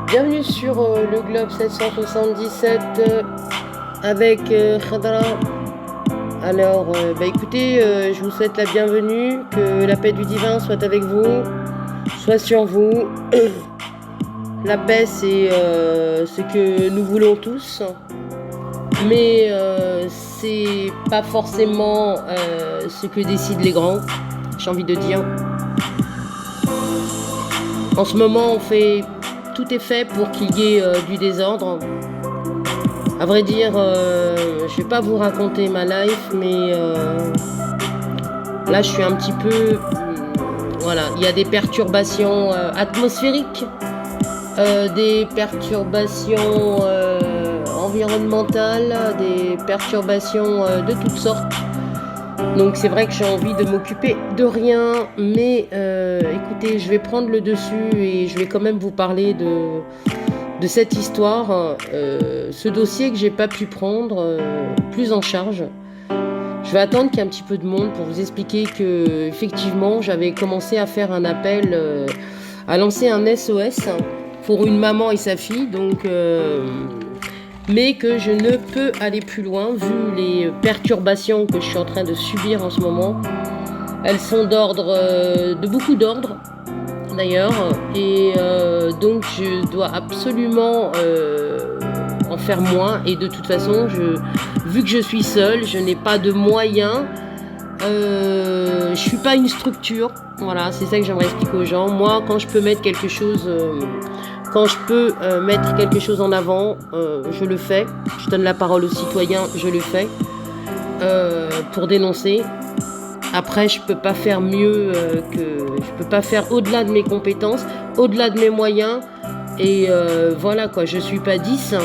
Bienvenue sur le Globe 777 avec Khadra. Alors, écoutez, je vous souhaite la bienvenue, que la paix du divin soit avec vous, soit sur vous. La paix, c'est ce que nous voulons tous, mais c'est pas forcément ce que décident les grands, j'ai envie de dire. En ce moment, tout est fait pour qu'il y ait du désordre. À vrai dire, je vais pas vous raconter ma life, mais là je suis un petit peu... voilà, il y a des perturbations atmosphériques, des perturbations environnementales, des perturbations de toutes sortes. Donc c'est vrai que j'ai envie de m'occuper de rien, mais écoutez, je vais prendre le dessus et je vais quand même vous parler de cette histoire, ce dossier que j'ai pas pu prendre plus en charge. Je vais attendre qu'il y ait un petit peu de monde pour vous expliquer que effectivement j'avais commencé à faire un appel, à lancer un SOS pour une maman et sa fille, donc mais que je ne peux aller plus loin vu les perturbations que je suis en train de subir en ce moment. Elles sont d'ordre, de beaucoup d'ordre d'ailleurs, et donc je dois absolument en faire moins, et de toute façon, vu que je suis seule, je n'ai pas de moyens, je suis pas une structure, voilà, c'est ça que j'aimerais expliquer aux gens. Moi, quand je peux mettre quelque chose... quand je peux mettre quelque chose en avant, je le fais. Je donne la parole aux citoyens, je le fais. Pour dénoncer. Après, je peux pas faire mieux je peux pas faire au-delà de mes compétences, au-delà de mes moyens. Et voilà quoi, je suis pas 10, hein,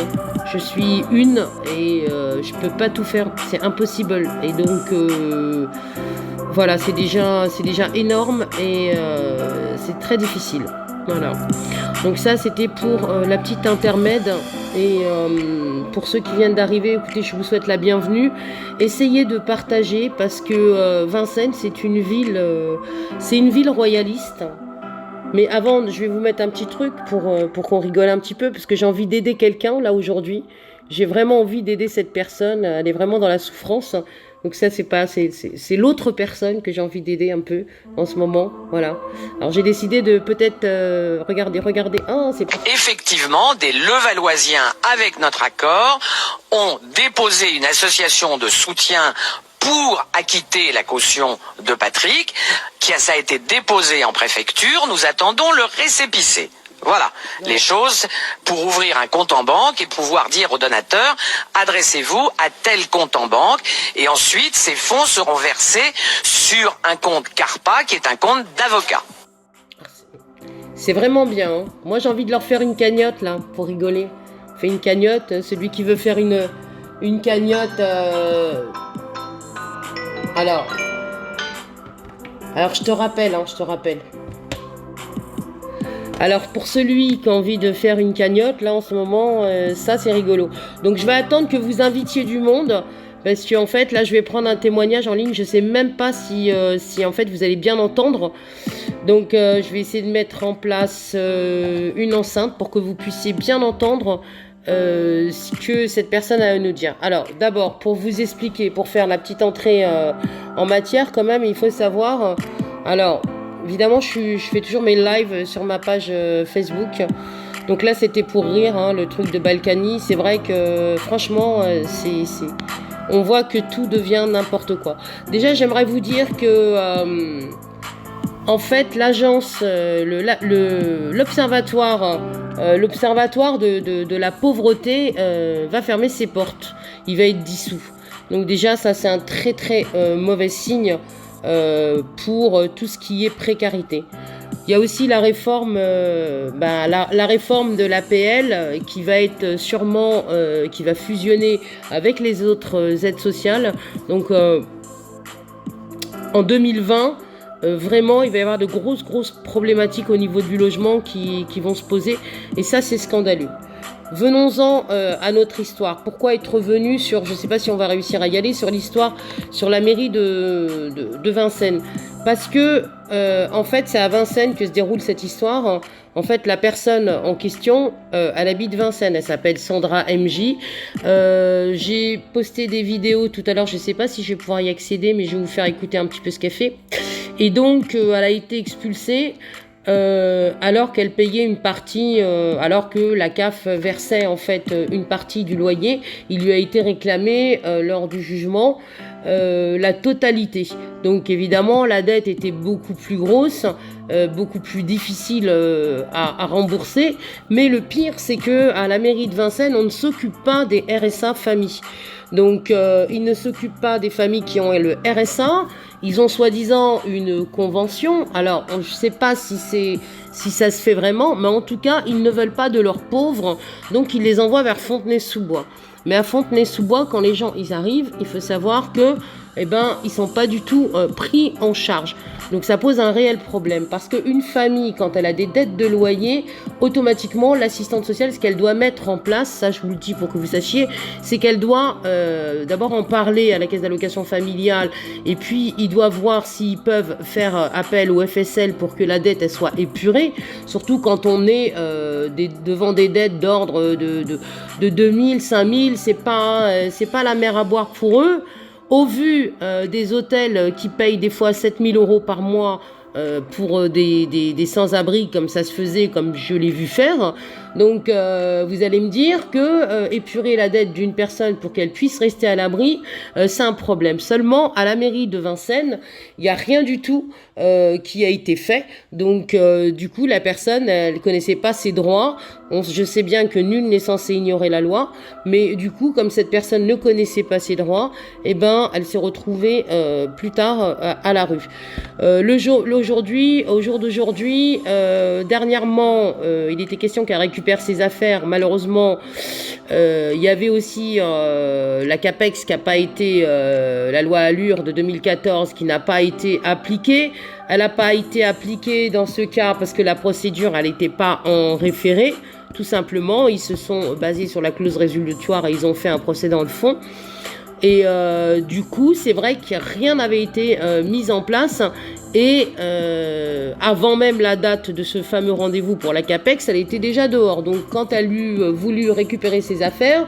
je suis une, et je peux pas tout faire, c'est impossible. Et donc voilà, c'est déjà énorme, et c'est très difficile. Voilà. Donc ça, c'était pour la petite intermède. Et pour ceux qui viennent d'arriver, écoutez, je vous souhaite la bienvenue. Essayez de partager, parce que Vincennes, c'est une ville royaliste. Mais avant, je vais vous mettre un petit truc pour qu'on rigole un petit peu, parce que j'ai envie d'aider quelqu'un là aujourd'hui. J'ai vraiment envie d'aider cette personne. Elle est vraiment dans la souffrance. Donc ça, c'est l'autre personne que j'ai envie d'aider un peu en ce moment. Voilà. Alors j'ai décidé de peut-être regardez. Ah, c'est pas... Effectivement, des Levalloisiens, avec notre accord, ont déposé une association de soutien pour acquitter la caution de Patrick, ça a été déposé en préfecture. Nous attendons le récépissé. Voilà, les choses pour ouvrir un compte en banque et pouvoir dire aux donateurs, adressez-vous à tel compte en banque, et ensuite ces fonds seront versés sur un compte CARPA, qui est un compte d'avocat. C'est vraiment bien, hein. Moi j'ai envie de leur faire une cagnotte là, pour rigoler. Fais une cagnotte, celui qui veut faire une cagnotte... Alors je te rappelle. Alors pour celui qui a envie de faire une cagnotte, là en ce moment, ça c'est rigolo. Donc je vais attendre que vous invitiez du monde, parce que en fait là je vais prendre un témoignage en ligne. Je sais même pas si en fait vous allez bien entendre. Donc je vais essayer de mettre en place une enceinte pour que vous puissiez bien entendre ce que cette personne a à nous dire. Alors d'abord, pour vous expliquer, pour faire la petite entrée en matière quand même, il faut savoir... alors évidemment, je fais toujours mes lives sur ma page Facebook. Donc là, c'était pour rire, hein, le truc de Balkany. C'est vrai que, franchement, on voit que tout devient n'importe quoi. Déjà, j'aimerais vous dire que, en fait, l'agence, l'observatoire de la pauvreté va fermer ses portes. Il va être dissous. Donc déjà, ça, c'est un très, très mauvais signe pour tout ce qui est précarité. Il y a aussi la réforme, la réforme de l'APL qui va être sûrement, qui va fusionner avec les autres aides sociales. Donc en 2020, vraiment, il va y avoir de grosses problématiques au niveau du logement qui vont se poser. Et ça, c'est scandaleux. venons-en à notre histoire. Pourquoi être revenu sur, je ne sais pas si on va réussir à y aller, sur l'histoire, sur la mairie de Vincennes. Parce que, en fait, c'est à Vincennes que se déroule cette histoire. En fait, la personne en question, elle habite Vincennes. Elle s'appelle Sandra MJ. J'ai posté des vidéos tout à l'heure. Je ne sais pas si je vais pouvoir y accéder, mais je vais vous faire écouter un petit peu ce qu'elle fait. Et donc, elle a été expulsée alors qu'elle payait une partie, alors que la CAF versait en fait une partie du loyer. Il lui a été réclamé lors du jugement la totalité. Donc évidemment, la dette était beaucoup plus grosse, beaucoup plus difficile à rembourser. Mais le pire, c'est que à la mairie de Vincennes, on ne s'occupe pas des RSA familles. Donc, ils ne s'occupent pas des familles qui ont le RSA. Ils ont soi-disant une convention. Alors, je ne sais pas si ça se fait vraiment, mais en tout cas, ils ne veulent pas de leurs pauvres. Donc, ils les envoient vers Fontenay-sous-Bois. Mais à Fontenay-sous-Bois, quand les gens ils arrivent, il faut savoir que, ils sont pas du tout pris en charge. Donc ça pose un réel problème parce qu'une famille, quand elle a des dettes de loyer, automatiquement l'assistante sociale, ce qu'elle doit mettre en place, ça je vous le dis pour que vous sachiez, c'est qu'elle doit d'abord en parler à la caisse d'allocation familiale et puis ils doivent voir s'ils peuvent faire appel au FSL pour que la dette elle soit épurée, surtout quand on est devant des dettes d'ordre de 2000, 5000, c'est pas la mer à boire pour eux. Au vu des hôtels qui payent des fois 7 000 € par mois pour des sans-abri comme ça se faisait, comme je l'ai vu faire. Donc vous allez me dire que épurer la dette d'une personne pour qu'elle puisse rester à l'abri, c'est un problème. Seulement à la mairie de Vincennes, il n'y a rien du tout qui a été fait. Donc du coup la personne, elle connaissait pas ses droits. Je sais bien que nul n'est censé ignorer la loi, mais du coup comme cette personne ne connaissait pas ses droits, elle s'est retrouvée plus tard à la rue. Au jour d'aujourd'hui, dernièrement, il était question qu'elle récupère ses affaires. Malheureusement, il y avait aussi la CAPEX qui n'a pas été, la loi Allure de 2014 qui n'a pas été appliquée. Elle n'a pas été appliquée dans ce cas parce que la procédure, elle n'était pas en référé. Tout simplement, ils se sont basés sur la clause résolutoire et ils ont fait un procès dans le fond. Et du coup, c'est vrai que rien n'avait été mis en place. Et avant même la date de ce fameux rendez-vous pour la CAPEX, elle était déjà dehors. Donc quand elle eut voulu récupérer ses affaires,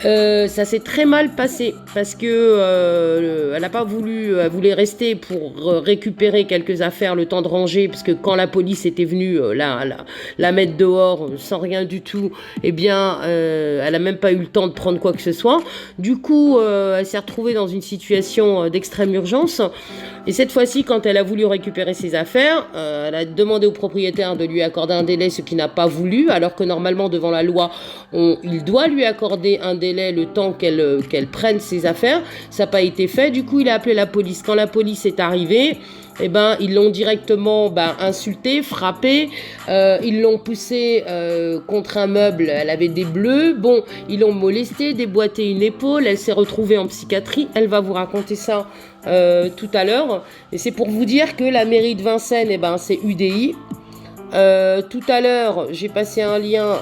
ça s'est très mal passé parce que elle n'a pas voulu, elle voulait rester pour récupérer quelques affaires, le temps de ranger, parce que quand la police était venue la mettre dehors sans rien du tout, elle a même pas eu le temps de prendre quoi que ce soit. Du coup, elle s'est retrouvée dans une situation d'extrême urgence. Et cette fois-ci, quand elle a voulu récupérer ses affaires, elle a demandé au propriétaire de lui accorder un délai, ce qu'il n'a pas voulu, alors que normalement, devant la loi, il doit lui accorder un délai, le temps qu'elle prenne ses affaires. Ça n'a pas été fait. Du coup, il a appelé la police. Quand la police est arrivée, ils l'ont directement insulté, frappé, ils l'ont poussé contre un meuble, elle avait des bleus, ils l'ont molesté, déboîté une épaule, elle s'est retrouvée en psychiatrie, elle va vous raconter ça tout à l'heure, et c'est pour vous dire que la mairie de Vincennes, c'est UDI. Tout à l'heure, j'ai passé un lien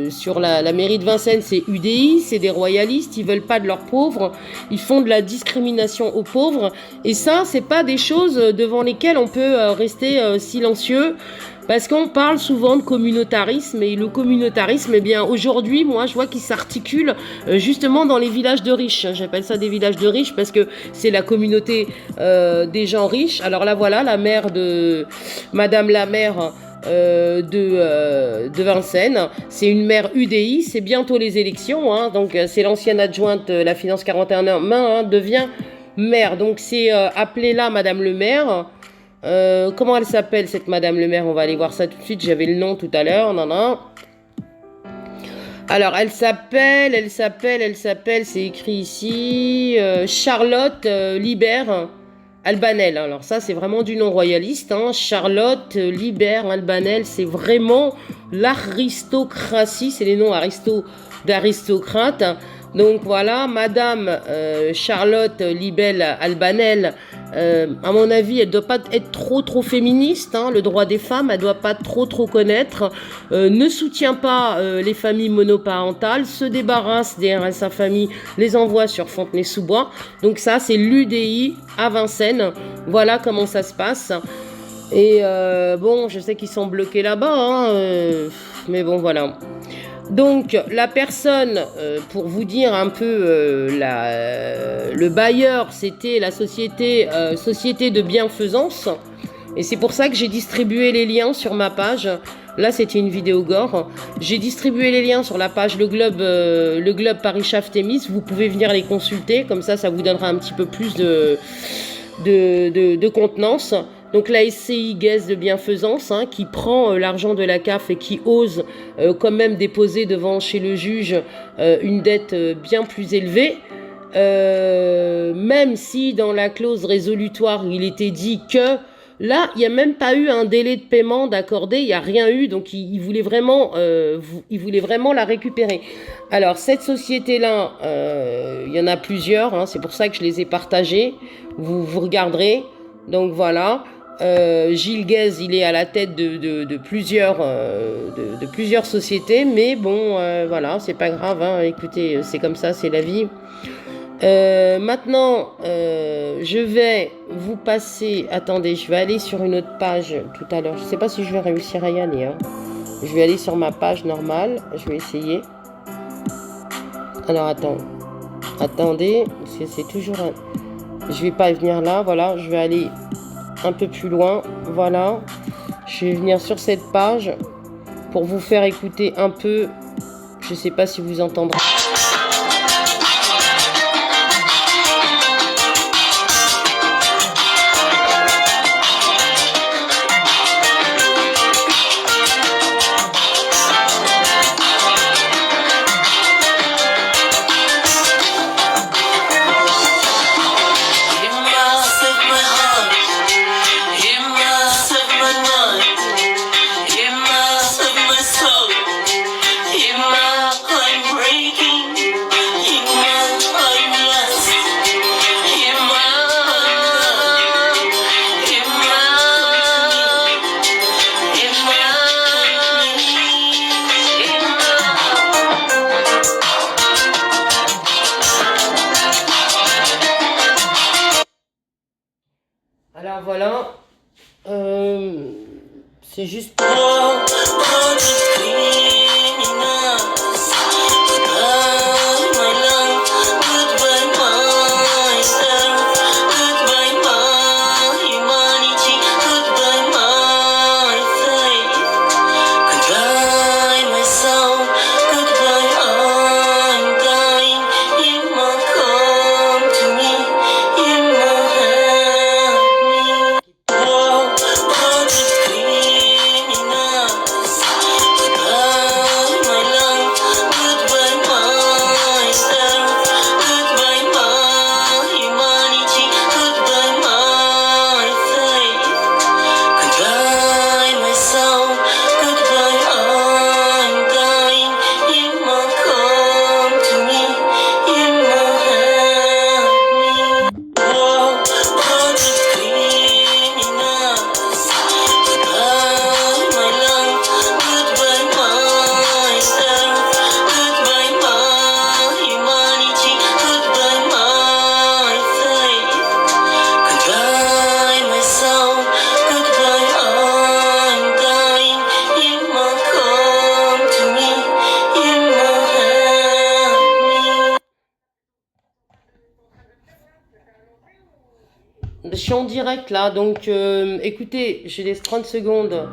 sur la mairie de Vincennes, c'est UDI, c'est des royalistes, ils veulent pas de leurs pauvres, ils font de la discrimination aux pauvres, et ça, c'est pas des choses devant lesquelles on peut rester silencieux, parce qu'on parle souvent de communautarisme, et le communautarisme, aujourd'hui, moi, je vois qu'il s'articule justement dans les villages de riches. J'appelle ça des villages de riches parce que c'est la communauté des gens riches. Alors là, voilà, la mère de Madame la maire de Vincennes, c'est une maire UDI, c'est bientôt les élections, donc c'est l'ancienne adjointe la finance 41 main devient maire, donc c'est appelez-la Madame le maire. Comment elle s'appelle cette Madame le maire? On va aller voir ça tout de suite, j'avais le nom tout à l'heure. Alors elle s'appelle, c'est écrit ici, Charlotte Libert Albanel. Alors ça, c'est vraiment du nom royaliste. Charlotte Libert Albanel, c'est vraiment l'aristocratie. C'est les noms d'aristocrates. Donc voilà, Madame Charlotte Libelle Albanel, à mon avis, elle ne doit pas être trop féministe, hein, le droit des femmes, elle ne doit pas trop connaître, ne soutient pas les familles monoparentales, se débarrasse des RSA familles, les envoie sur Fontenay-sous-Bois. Donc ça, c'est l'UDI à Vincennes. Voilà comment ça se passe. Et bon, je sais qu'ils sont bloqués là-bas, hein, mais bon, voilà. Donc, la personne, pour vous dire un peu, le bailleur, c'était la société de bienfaisance. Et c'est pour ça que j'ai distribué les liens sur ma page. Là, c'était une vidéo gore. J'ai distribué les liens sur la page Le Globe Paris Chaftémis. Vous pouvez venir les consulter. Comme ça vous donnera un petit peu plus de contenance. Donc la SCI Guest de bienfaisance, hein, qui prend l'argent de la CAF et qui ose quand même déposer chez le juge une dette bien plus élevée, même si dans la clause résolutoire il était dit que là il n'y a même pas eu un délai de paiement d'accordé, il n'y a rien eu, donc il voulait vraiment la récupérer. Alors cette société-là, il y en a plusieurs, hein, c'est pour ça que je les ai partagées, vous regarderez, donc voilà. Gilles Guez, il est à la tête de plusieurs sociétés, mais bon, voilà, c'est pas grave, hein, écoutez, c'est comme ça, c'est la vie. Maintenant, je vais vous passer, attendez, je vais aller sur une autre page tout à l'heure, je sais pas si je vais réussir à y aller, hein. Je vais aller sur ma page normale, je vais essayer. Alors attendez, parce que c'est toujours je vais pas venir là, voilà, je vais aller un peu plus loin, voilà, je vais venir sur cette page pour vous faire écouter un peu, je sais pas si vous entendrez. Alors voilà, c'est juste... Je suis en direct là, donc écoutez, je laisse 30 secondes.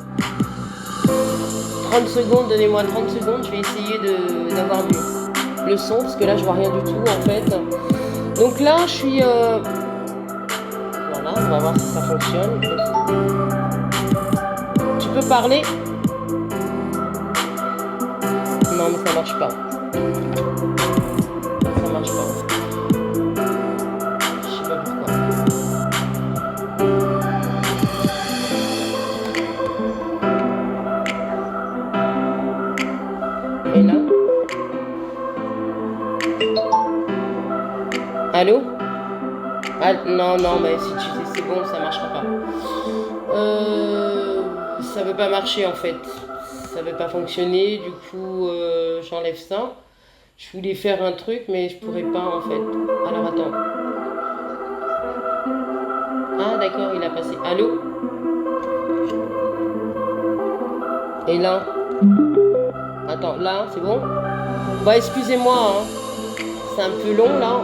30 secondes, donnez-moi 30 secondes, je vais essayer d'avoir le son, parce que là je vois rien du tout en fait. Donc là je suis... Voilà, on va voir si ça fonctionne. Tu peux parler? Non mais ça marche pas. Ça marche pas. Je sais pas pourquoi. Et là Ah, non, non, mais si tu sais, c'est bon, ça marchera pas. Ça veut pas marcher en fait. Ça veut pas fonctionner, du coup, j'enlève ça. Je voulais faire un truc, mais je pourrais pas en fait. Alors attends. Ah, d'accord, il a passé. Allô? Et là? Attends, là, c'est bon? Bah, excusez-moi, hein. C'est un peu long là.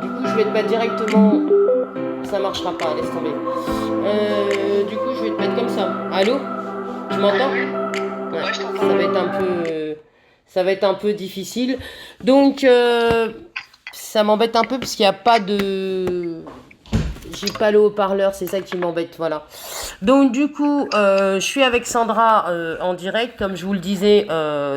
Du coup, je vais te mettre directement. Ça marchera pas, laisse tomber. Du coup, je vais te mettre comme ça. Allô? Tu m'entends? Ouais, Ouais, je t'entends. ça va être un peu difficile. Donc, ça m'embête un peu parce qu'il n'y a pas de. J'ai pas le haut-parleur, c'est ça qui m'embête, voilà. Donc du coup, je suis avec Sandra en direct, comme je vous le disais.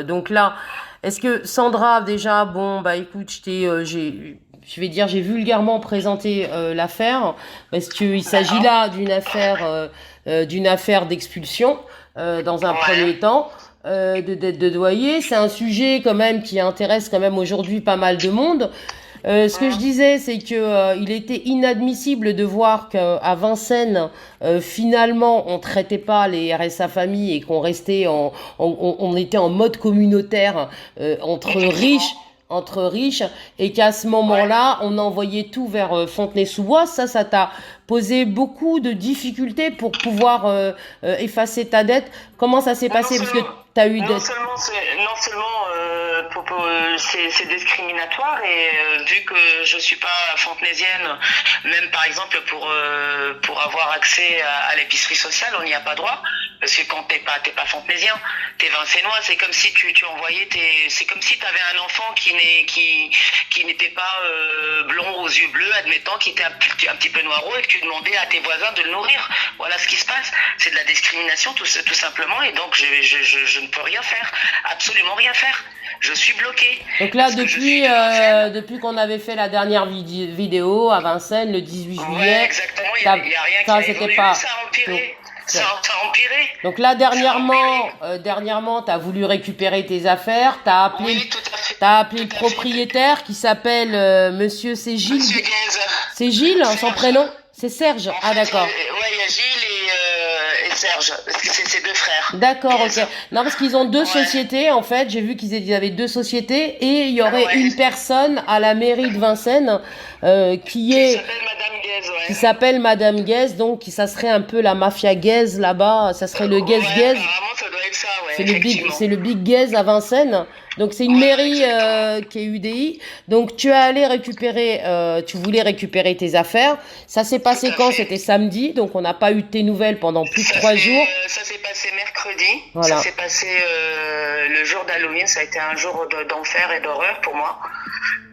Donc là, est-ce que Sandra, déjà, bon, bah écoute, je vais dire, j'ai vulgairement présenté l'affaire, parce qu'il s'agit là d'une affaire d'expulsion dans un premier temps. De Doyer, c'est un sujet quand même qui intéresse quand même aujourd'hui pas mal de monde. Ce que je disais, c'est que il était inadmissible de voir qu'à Vincennes, finalement, on traitait pas les RSA familles et qu'on restait on était en mode communautaire entre riches, et qu'à ce moment-là, on envoyait tout vers Fontenay-sous-Bois. Ça t'a posé beaucoup de difficultés pour pouvoir effacer ta dette. Comment ça s'est passé? Parce que t'as eu non seulement c'est discriminatoire et vu que je suis pas fontenaisienne, même par exemple pour avoir accès à l'épicerie sociale, on n'y a pas droit parce que quand t'es pas fontenaisien, t'es vincénois, c'est comme si tu envoyais c'est comme si t'avais un enfant qui n'était pas blond aux yeux bleus, admettant, qui était un petit peu noiro et que tu demandais à tes voisins de le nourrir. Voilà ce qui se passe. C'est de la discrimination tout simplement, et donc je ne peux rien faire, absolument rien faire. Je suis bloqué. Donc là, depuis qu'on avait fait la dernière vidéo à Vincennes, le 18 juillet. Ouais, exactement, il n'y a rien qui a évolué, ça a empiré. Ça a empiré. Donc là, dernièrement, tu as voulu récupérer tes affaires, tu as appelé, oui, tout à fait. T'as appelé le propriétaire qui s'appelle Monsieur, c'est Gilles. Monsieur Guez. C'est Gilles, son prénom? C'est Serge. Ah, d'accord. Ouais, il y a Gilles et Serge, parce que c'est deux frères. D'accord, ok. Non, parce qu'ils ont deux sociétés, en fait. J'ai vu qu'ils avaient deux sociétés et il y aurait une personne à la mairie de Vincennes qui s'appelle Madame Guez, donc ça serait un peu la mafia Guez là-bas. Ça serait le Guez. Apparemment, ça doit être ça, ouais. C'est le Big Guez à Vincennes. Donc c'est une mairie qui est UDI. Donc tu voulais récupérer tes affaires. Ça s'est passé quand? C'était samedi, donc on n'a pas eu tes nouvelles pendant plus de 3 jours. Ça s'est passé mercredi. Voilà. Ça s'est passé le jour d'Halloween. Ça a été un jour d'enfer et d'horreur pour moi.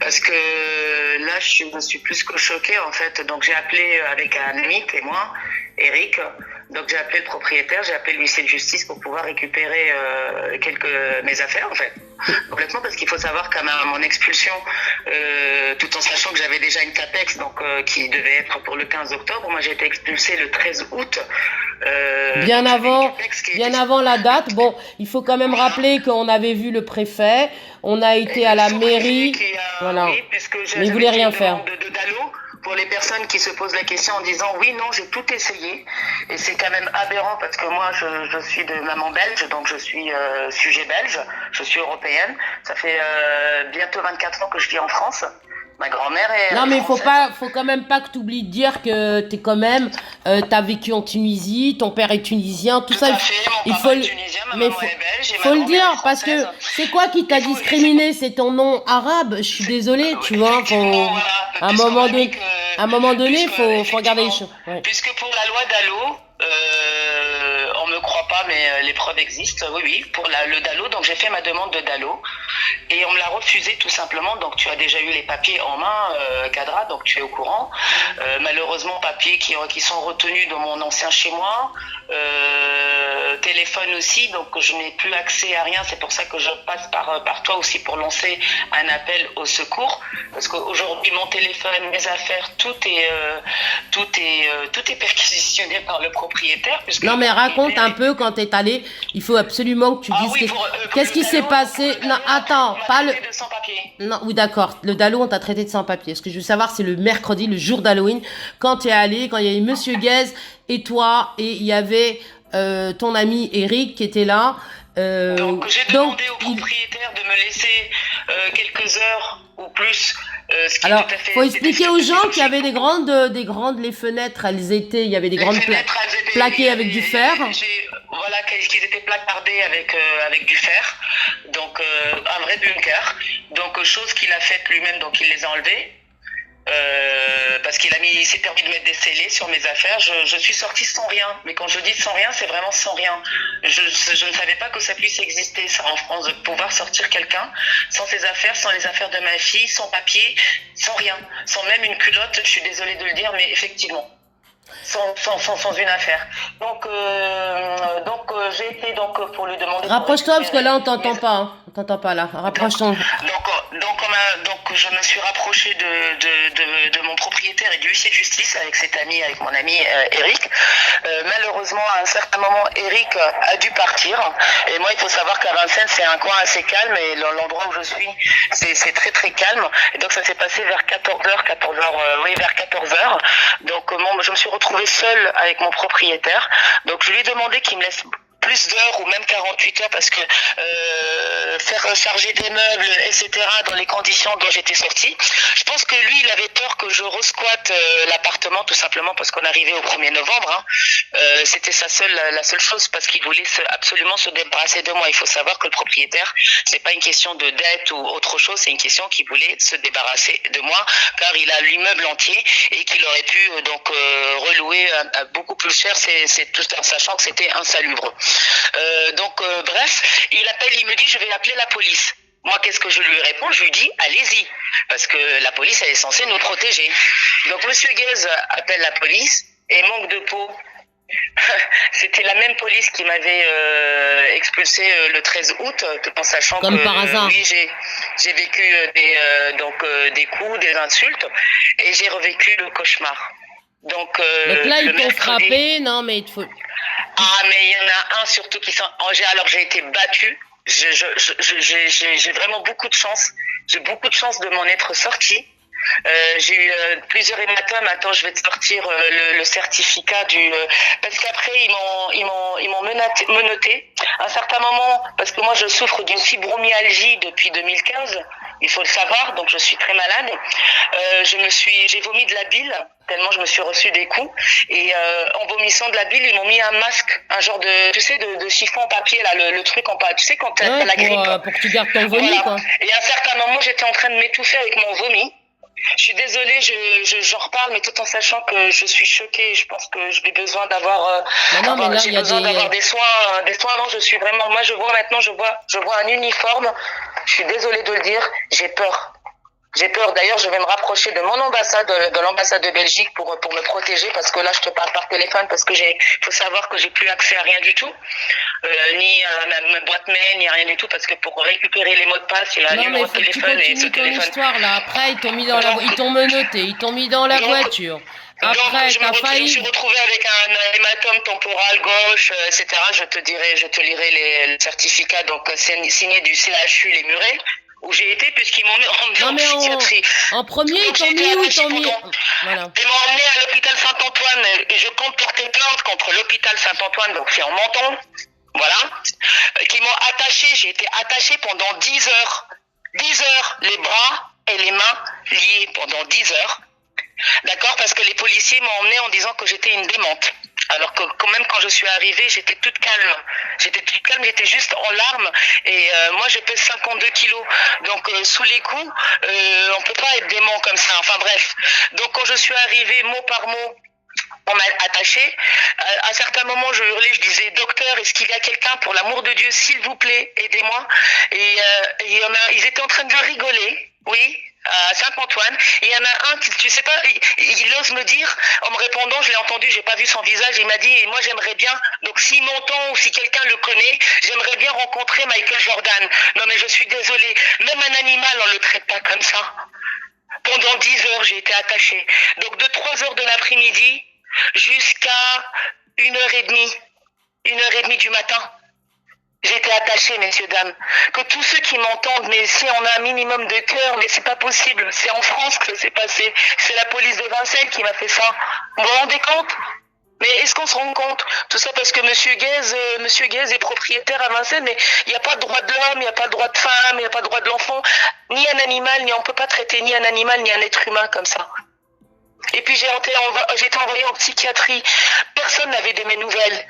Parce que là, je suis plus que choquée en fait. Donc j'ai appelé avec un ami témoin, Eric. Donc j'ai appelé le propriétaire, j'ai appelé l'huissier de justice pour pouvoir récupérer mes affaires en fait. Complètement, parce qu'il faut savoir qu'à mon expulsion, tout en sachant que j'avais déjà une CAPEX donc qui devait être pour le 15 octobre, moi j'ai été expulsée le 13 août. Bien avant la date. Bon, il faut quand même rappeler qu'on avait vu le préfet, on a été à la mairie, voilà. Oui, mais il voulait rien faire. De Dalo, pour les personnes qui se posent la question en disant oui, non, j'ai tout essayé, et c'est quand même aberrant parce que moi je suis de maman belge, donc je suis sujet belge, je suis européenne, ça fait bientôt 24 ans que je vis en France. Ma grand-mère est non, mais faut quand même pas que tu oublies de dire que t'es quand même, t'as vécu en Tunisie, ton père est tunisien, tout ça. Il faut le dire parce que c'est quoi qui t'a discriminé? C'est ton nom arabe. Je suis désolée, tu vois. À un moment donné, faut regarder les choses. Ouais. Puisque pour la loi Dalo, on me croit pas, mais les preuves existent. Oui, pour le Dalo, donc j'ai fait ma demande de Dalo et on me l'a refusé tout simplement. Donc tu as déjà eu les papiers en main, Kadra, donc tu es au courant. Malheureusement, papiers qui sont retenus dans mon ancien chez moi, téléphone aussi, donc je n'ai plus accès à rien. C'est pour ça que je passe par toi aussi pour lancer un appel au secours, parce qu'aujourd'hui mon téléphone, mes affaires, tout est perquisitionné par le propriétaire. Non, mais raconte un peu quand t'es allé. Il faut absolument que tu dises qu'est-ce qui s'est passé. Non, attends, pas le. De sans-papier. Non, oui, d'accord. Le Dalo, on t'a traité de sans-papier. Ce que je veux savoir, c'est le mercredi, le jour d'Halloween, quand t'es allé, quand il y avait Monsieur Guez et toi, et il y avait ton ami Eric qui était là. Donc j'ai demandé au propriétaire de me laisser quelques heures ou plus. Ce qui Alors, est tout à fait, faut expliquer aux gens qu'il y avait des grandes, les fenêtres, il y avait des grandes plaquées avec du fer. Voilà, qu'ils étaient placardés avec du fer. Donc, un vrai bunker. Donc, chose qu'il a faite lui-même, donc il les a enlevés. Parce il s'est permis de mettre des scellés sur mes affaires. Je suis sortie sans rien, mais quand je dis sans rien, c'est vraiment sans rien. Je ne savais pas que ça puisse exister, ça, en France, de pouvoir sortir quelqu'un sans ses affaires, sans les affaires de ma fille, sans papier, sans rien, sans même une culotte. Je suis désolée de le dire, mais effectivement, sans une affaire. Donc j'ai été pour lui demander. Rapproche-toi parce que là on t'entend pas. Hein. On t'entend pas là. Rapproche-toi. Donc je me suis rapprochée de mon propriétaire et du huissier de justice avec mon ami Eric. Malheureusement, à un certain moment, Eric a dû partir. Et moi, il faut savoir qu'à Vincennes, c'est un coin assez calme et l'endroit où je suis, c'est très très calme. Et donc ça s'est passé vers 14h, vers 14h. Donc je me suis retrouvée seule avec mon propriétaire. Donc je lui ai demandé qu'il me laisse plus d'heures ou même 48 heures parce que faire charger des meubles, etc. dans les conditions dont j'étais sortie. Je pense que lui, il avait peur que je resquatte l'appartement tout simplement parce qu'on arrivait au 1er novembre. Hein. C'était la seule chose parce qu'il voulait absolument se débarrasser de moi. Il faut savoir que le propriétaire, c'est pas une question de dette ou autre chose, c'est une question qu'il voulait se débarrasser de moi car il a l'immeuble entier et qu'il aurait pu relouer beaucoup plus cher, c'est tout en sachant que c'était insalubre. Bref, il me dit je vais appeler la police. Moi, qu'est-ce que je lui réponds? Je lui dis allez-y, parce que la police elle est censée nous protéger. Donc Monsieur Guez appelle la police et manque de peau. C'était la même police qui m'avait expulsé le 13 août, tout en sachant comme que par hasard. Oui, j'ai vécu des coups, des insultes, et j'ai revécu le cauchemar. Donc là, ils t'ont frappé, non mais il faut. Ah, mais il y en a un surtout alors j'ai été battue. J'ai vraiment beaucoup de chance. J'ai beaucoup de chance de m'en être sortie. J'ai eu plusieurs hématomes. Attends, je vais te sortir le certificat parce qu'après ils m'ont menotté. À un certain moment, parce que moi je souffre d'une fibromyalgie depuis 2015. Il faut le savoir, donc je suis très malade. J'ai vomi de la bile tellement je me suis reçu des coups. Et en vomissant de la bile, ils m'ont mis un masque, un genre de chiffon en papier là, le truc en papier. Tu sais quand t'as la grippe. Pour que tu gardes ton vomi, voilà. quoi. Et à un certain moment, j'étais en train de m'étouffer avec mon vomi. Je suis désolée, j'en reparle, mais tout en sachant que je suis choquée. Je pense que j'ai besoin d'avoir des soins. Non, je suis vraiment. Moi, je vois un uniforme. Je suis désolée de le dire. J'ai peur. D'ailleurs, je vais me rapprocher de mon ambassade, de l'ambassade de Belgique pour me protéger parce que là, je te parle par téléphone parce que faut savoir que j'ai plus accès à rien du tout, ni à ma boîte mail, ni à rien du tout parce que pour récupérer les mots de passe, il y a un numéro de téléphone et ce téléphone. Histoire là. Après, ils t'ont mis ils t'ont menotté, ils t'ont mis dans la voiture. Après, je me suis retrouvée avec un hématome temporal gauche, etc. Je te lirai le certificat donc signé du CHU Les Murets. Où j'ai été puisqu'ils m'ont emmené en psychiatrie. En premier, ils t'ont mis où? Voilà. Ils m'ont emmené à l'hôpital Saint-Antoine et je compte porter plainte contre l'hôpital Saint-Antoine, donc c'est en Menton, voilà, qui m'ont attaché. J'ai été attaché pendant 10 heures. 10 heures, les bras et les mains liés pendant 10 heures. D'accord, parce que les policiers m'ont emmené en disant que j'étais une démente. Alors que quand même quand je suis arrivée, j'étais toute calme. J'étais juste en larmes. Et moi, je pèse 52 kilos. Donc sous les coups, on peut pas être dément comme ça. Enfin bref. Donc quand je suis arrivée mot par mot, on m'a attaché. À un certain moment, je hurlais, je disais docteur, est-ce qu'il y a quelqu'un pour l'amour de Dieu, s'il vous plaît, aidez-moi. Et ils étaient en train de rigoler. Oui. À Saint-Antoine, et il y en a un qui, tu sais pas, il ose me dire, en me répondant, je l'ai entendu, j'ai pas vu son visage, il m'a dit, et moi j'aimerais bien, donc s'il m'entend ou si quelqu'un le connaît, j'aimerais bien rencontrer Michael Jordan. Non mais je suis désolée, même un animal on le traite pas comme ça. Pendant 10 heures j'ai été attachée, donc de 3 heures de l'après-midi jusqu'à 1h30. 1h30 du matin. J'étais attachée, messieurs, dames. Que tous ceux qui m'entendent, mais si on a un minimum de cœur, mais c'est pas possible. C'est en France que c'est passé. C'est la police de Vincennes qui m'a fait ça. Vous vous rendez compte? Mais est-ce qu'on se rend compte? Tout ça parce que Monsieur Guez est propriétaire à Vincennes, mais il n'y a pas de droit de l'homme, il n'y a pas de droit de femme, il n'y a pas de droit de l'enfant, ni un animal, ni on peut pas traiter ni un animal, ni un être humain comme ça. Et puis j'ai été envoyée en psychiatrie. Personne n'avait de mes nouvelles.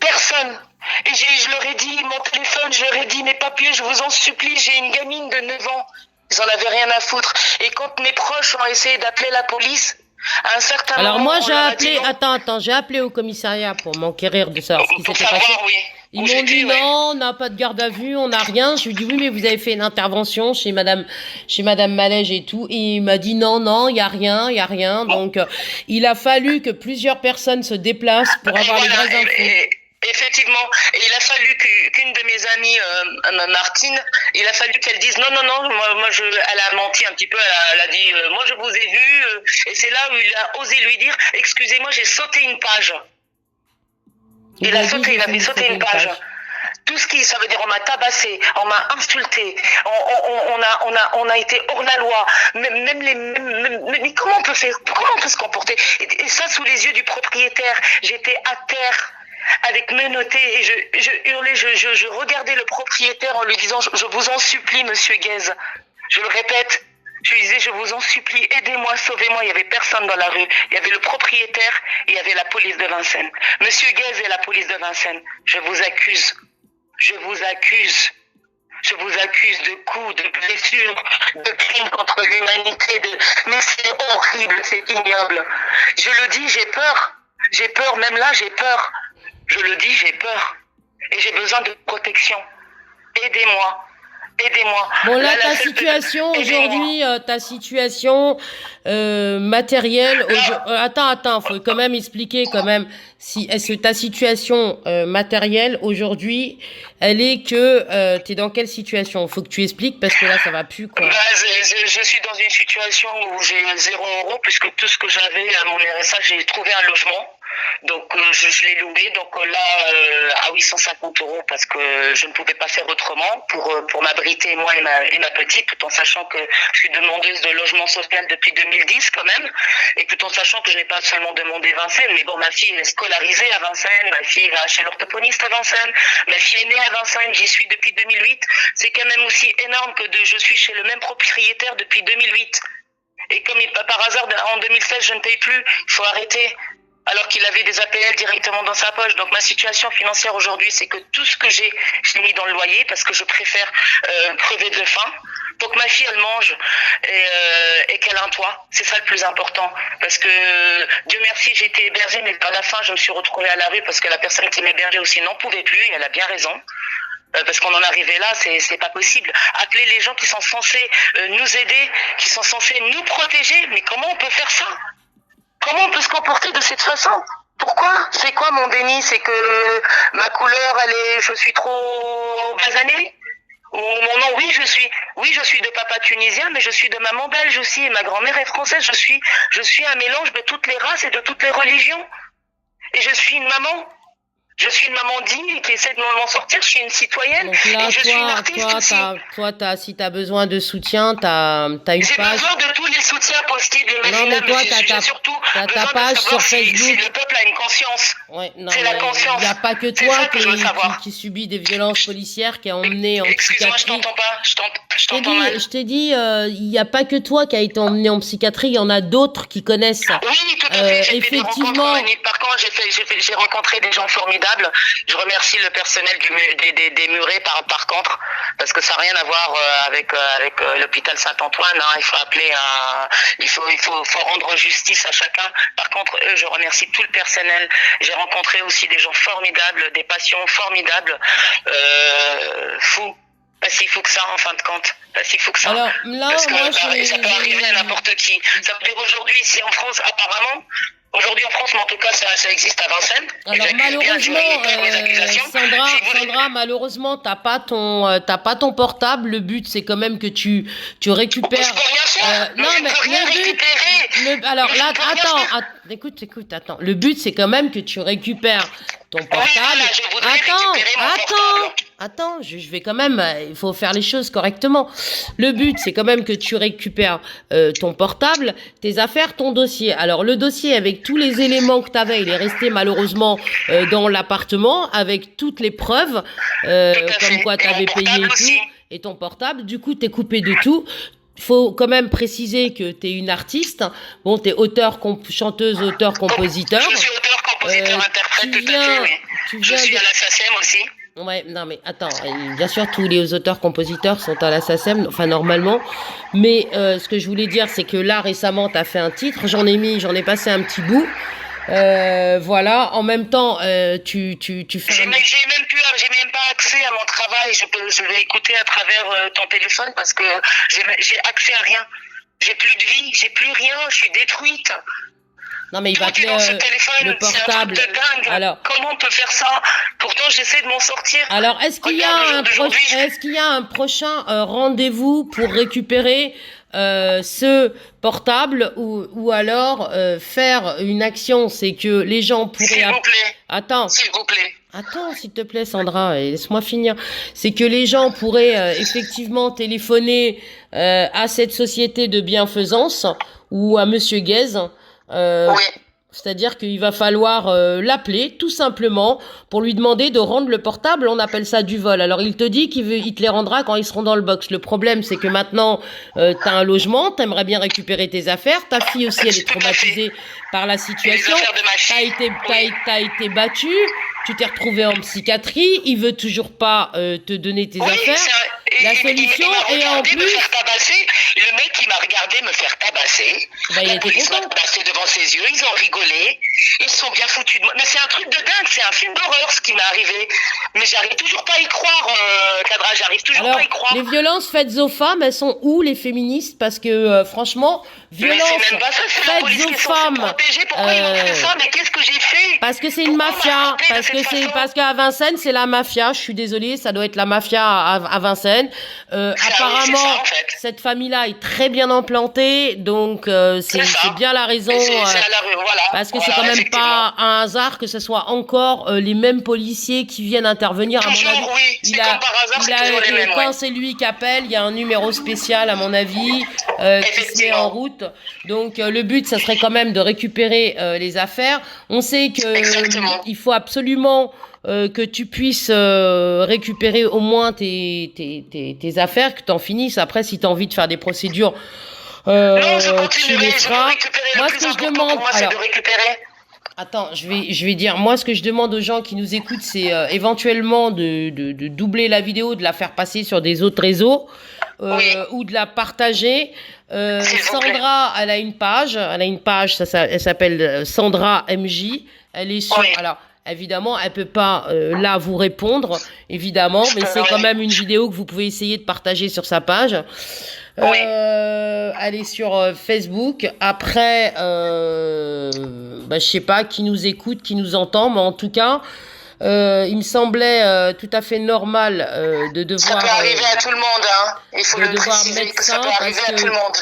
Personne. Et je leur ai dit, mon téléphone, je leur ai dit, mes papiers, je vous en supplie, j'ai une gamine de 9 ans. Ils en avaient rien à foutre. Et quand mes proches ont essayé d'appeler la police, à un certain moment... Alors moi j'ai appelé, j'ai appelé au commissariat pour m'enquérir de savoir ce qui s'était passé. Oui. Ils m'ont dit non, on n'a pas de garde à vue, on n'a rien. Je lui ai dit oui, mais vous avez fait une intervention chez Madame Malège et tout. Et il m'a dit non, il y a rien. Donc il a fallu que plusieurs personnes se déplacent pour avoir les vraies infos. Effectivement, et il a fallu qu'une de mes amies, Martine, il a fallu qu'elle dise non, elle a menti un petit peu, elle a dit moi je vous ai vu, et c'est là où il a osé lui dire excusez-moi, j'ai sauté une page. Il avait sauté une page. Tout ce qui, ça veut dire on m'a tabassé, on m'a insulté, on a été hors la loi, mais comment on peut se comporter, et ça sous les yeux du propriétaire. J'étais à terre avec menotté et je hurlais, je regardais le propriétaire en lui disant je vous en supplie, monsieur Guez, je le répète, je lui disais je vous en supplie, aidez-moi, sauvez-moi. Il y avait personne dans la rue, il y avait le propriétaire et il y avait la police de Vincennes. Monsieur Guez et la police de Vincennes, je vous accuse de coups, de blessures, de crimes contre l'humanité, mais c'est horrible, c'est ignoble. Je le dis, j'ai peur, même là j'ai peur. Je le dis, j'ai peur. Et j'ai besoin de protection. Aidez-moi. Bon là, ta situation aujourd'hui, matérielle. Attends, faut quand même expliquer quand même. Est-ce que ta situation matérielle aujourd'hui, elle est que t'es dans quelle situation? Faut que tu expliques parce que là ça va plus quoi. Je suis dans une situation où j'ai 0 € puisque tout ce que j'avais à mon RSA, j'ai trouvé un logement. Donc je l'ai loué à 850 € parce que je ne pouvais pas faire autrement pour m'abriter moi et ma petite, tout en sachant que je suis demandeuse de logement social depuis 2010 quand même, et tout en sachant que je n'ai pas seulement demandé Vincennes, mais bon, ma fille est scolarisée à Vincennes, ma fille va chez l'orthophoniste à Vincennes, ma fille est née à Vincennes, j'y suis depuis 2008. C'est quand même aussi énorme que je suis chez le même propriétaire depuis 2008. Et comme par hasard en 2016 je ne paye plus, il faut arrêter. Alors qu'il avait des APL directement dans sa poche. Donc ma situation financière aujourd'hui, c'est que tout ce que j'ai, je l'ai mis dans le loyer parce que je préfère crever de faim. Donc ma fille, elle mange et qu'elle a un toit. C'est ça le plus important. Parce que Dieu merci, j'ai été hébergée, mais à la fin, je me suis retrouvée à la rue parce que la personne qui m'hébergeait aussi n'en pouvait plus. Et elle a bien raison. Parce qu'on en est arrivé là, c'est pas possible. Appeler les gens qui sont censés nous aider, qui sont censés nous protéger, mais comment on peut faire ça? Comment on peut se comporter de cette façon? Pourquoi? C'est quoi mon déni? C'est que ma couleur, je suis trop basanée? Ou mon nom, oui, je suis de papa tunisien, mais je suis de maman belge aussi, et ma grand-mère est française. Je suis un mélange de toutes les races et de toutes les religions. Et je suis une maman. Je suis une maman digne qui essaie de m'en sortir. Je suis une citoyenne. Donc là, et je suis une artiste aussi. Si t'as besoin de soutien, t'as une page. J'ai besoin de tous les soutiens possibles. Non, mais toi, t'as ta page sur Facebook. Si le peuple a une conscience. Ouais, non, c'est la conscience. Il n'y a pas que toi qui subit des violences policières, qui est emmené en psychiatrie. Excuse-moi, je t'entends pas. Je t'entends mal. Je t'ai dit, il n'y a pas que toi qui a été emmené en psychiatrie. Il y en a d'autres qui connaissent ça. Oui, tout à fait. J'ai effectivement. Par contre, j'ai rencontré des gens formidables. Je remercie le personnel des murets par contre, parce que ça n'a rien à voir avec l'hôpital Saint-Antoine. Hein. Il faut appeler il faut rendre justice à chacun. Par contre, eux, je remercie tout le personnel. J'ai rencontré aussi des gens formidables, des patients formidables, fous. Parce qu'il faut que ça, en fin de compte. Parce qu'il faut que ça. Alors, là, parce que ça peut arriver à n'importe qui. Ça veut dire aujourd'hui, ici en France, apparemment. Aujourd'hui en France, mais en tout cas, ça existe à Vincennes. Alors malheureusement, Sandra, malheureusement, t'as pas ton portable. Le but, c'est quand même que tu récupères. Je peux rien faire. Non, mais je peux rien récupérer. Alors là, écoute, attends. Le but, c'est quand même que tu récupères ton portable. Oui, voilà, je voudrais récupérer mon portable. Attends, je vais quand même, il faut faire les choses correctement. Le but, c'est quand même que tu récupères ton portable, tes affaires, ton dossier. Alors, le dossier, avec tous les éléments que tu avais, il est resté malheureusement dans l'appartement, avec toutes les preuves, comme quoi tu avais payé et tout, et ton portable. Du coup, tu es coupé de tout. Faut quand même préciser que tu es une artiste. Bon, tu es chanteuse, auteur, compositeur. Je suis auteur, compositeur, interprète, tout à fait, oui. Je suis à la SACEM aussi. Ouais, non mais attends, bien sûr tous les auteurs-compositeurs sont à la SACEM, enfin normalement, mais ce que je voulais dire c'est que là récemment tu as fait un titre, j'en ai passé un petit bout, voilà, en même temps tu fais... J'ai même pas accès à mon travail, je vais écouter à travers ton téléphone parce que j'ai accès à rien, j'ai plus de vie, j'ai plus rien, je suis détruite. Non mais il va te le portable. C'est un truc de dingue. Alors, comment on peut faire ça? Pourtant j'essaie de m'en sortir. Alors est-ce qu'il y a un prochain rendez-vous pour récupérer ce portable ou alors faire une action, c'est que les gens pourraient... S'il vous plaît. Attends. S'il vous plaît. Attends, s'il te plaît, Sandra, et laisse-moi finir. C'est que les gens pourraient effectivement téléphoner à cette société de bienfaisance ou à Monsieur Guez. Oui. C'est-à-dire qu'il va falloir l'appeler tout simplement pour lui demander de rendre le portable. On appelle ça du vol. Alors il te dit il te les rendra quand ils seront dans le box. Le problème c'est que maintenant t'as un logement, t'aimerais bien récupérer tes affaires. Ta fille aussi elle est traumatisée par la situation. T'as été battue. Tu t'es retrouvé en psychiatrie. Il veut toujours pas te donner tes affaires. La solution est en plus. Me faire tabasser. Le mec qui m'a regardé me faire tabasser. Bah, il était content. Tabassé devant ses yeux. Ils ont rigolé. Ils sont bien foutus de moi. Mais c'est un truc de dingue. C'est un film d'horreur ce qui m'est arrivé. Mais j'arrive toujours pas à y croire, Kadra. J'arrive toujours pas à y croire. Les violences faites aux femmes, elles sont où les féministes? Parce que franchement, violences faites aux femmes. Pourquoi ils m'ont fait ça? Mais qu'est-ce que j'ai fait? Parce que c'est une mafia. Parce qu'à Vincennes, c'est la mafia. Je suis désolée, ça doit être la mafia à Vincennes. Apparemment, ça, en fait. cette famille-là est très bien implantée, donc c'est bien la raison. Voilà. Parce que c'est quand même pas un hasard que ce soit encore les mêmes policiers qui viennent intervenir. Toujours, à mon avis, oui. C'est comme par hasard, c'est toujours les mêmes. Quand c'est lui qui appelle, il y a un numéro spécial, à mon avis, qui se met en route. Donc le but, ça serait quand même de récupérer les affaires. On sait que il faut absolument que tu puisses récupérer au moins tes affaires, que tu en finisses. Après, si tu as envie de faire des procédures, non, je tu les feras. Moi, ce que je demande, c'est de récupérer. Attends, je vais dire, moi, ce que je demande aux gens qui nous écoutent, c'est éventuellement de doubler la vidéo, de la faire passer sur des autres réseaux, ou de la partager. Sandra, elle a une page, elle s'appelle Sandra MJ. Elle est sur, alors, évidemment, elle peut pas là vous répondre, évidemment, mais c'est quand même une vidéo que vous pouvez essayer de partager sur sa page. Elle est sur Facebook. Après, je sais pas qui nous écoute, qui nous entend, mais en tout cas, il me semblait tout à fait normal de devoir. Ça peut arriver à tout le monde, hein. Il faut le préciser que ça peut arriver à tout le monde.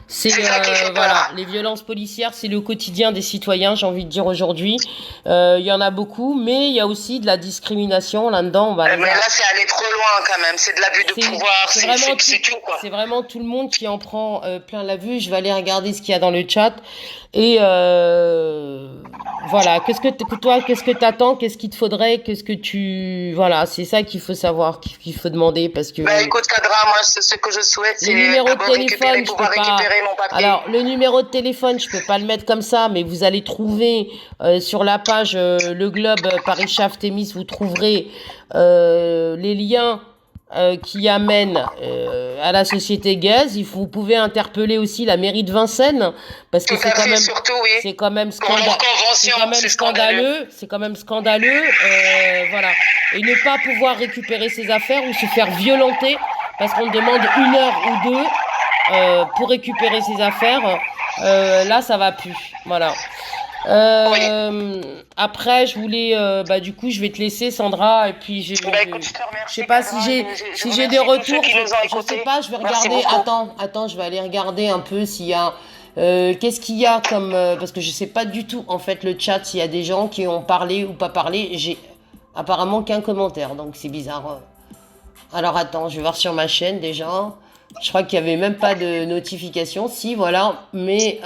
C'est voilà, les violences policières, c'est le quotidien des citoyens, j'ai envie de dire aujourd'hui. Il y en a beaucoup, mais il y a aussi de la discrimination là-dedans. Mais là, c'est aller trop loin quand même. C'est de l'abus de pouvoir. C'est tout, quoi. C'est vraiment tout le monde qui en prend plein la vue. Je vais aller regarder ce qu'il y a dans le chat. Et voilà, qu'est-ce que t'attends, qu'est-ce qu'il te faudrait, voilà, c'est ça qu'il faut savoir, qu'il faut demander, parce que. Écoute, Kadra, moi, ce que je souhaite, c'est d'abord récupérer mon papier. Alors, le numéro de téléphone, je peux pas le mettre comme ça, mais vous allez trouver sur la page Le Globe Paris Chaft Thémis, vous trouverez les liens qui amène à la société Gaz. Vous pouvez interpeller aussi la mairie de Vincennes, parce que c'est quand même scandaleux. C'est quand même scandaleux, voilà. Et ne pas pouvoir récupérer ses affaires ou se faire violenter parce qu'on demande 1 heure ou 2 pour récupérer ses affaires. Là, ça va plus. Voilà. Après, je voulais, du coup, je vais te laisser, Sandra, et puis je sais pas si j'ai des retours. Je sais pas, je vais regarder. Attends, je vais aller regarder un peu s'il y a Qu'est-ce qu'il y a comme... parce que je sais pas du tout, en fait, le chat, s'il y a des gens qui ont parlé ou pas parlé. J'ai apparemment qu'un commentaire, donc c'est bizarre. Alors attends, je vais voir sur ma chaîne déjà. Je crois qu'il y avait même pas de notification. Si, voilà. Mais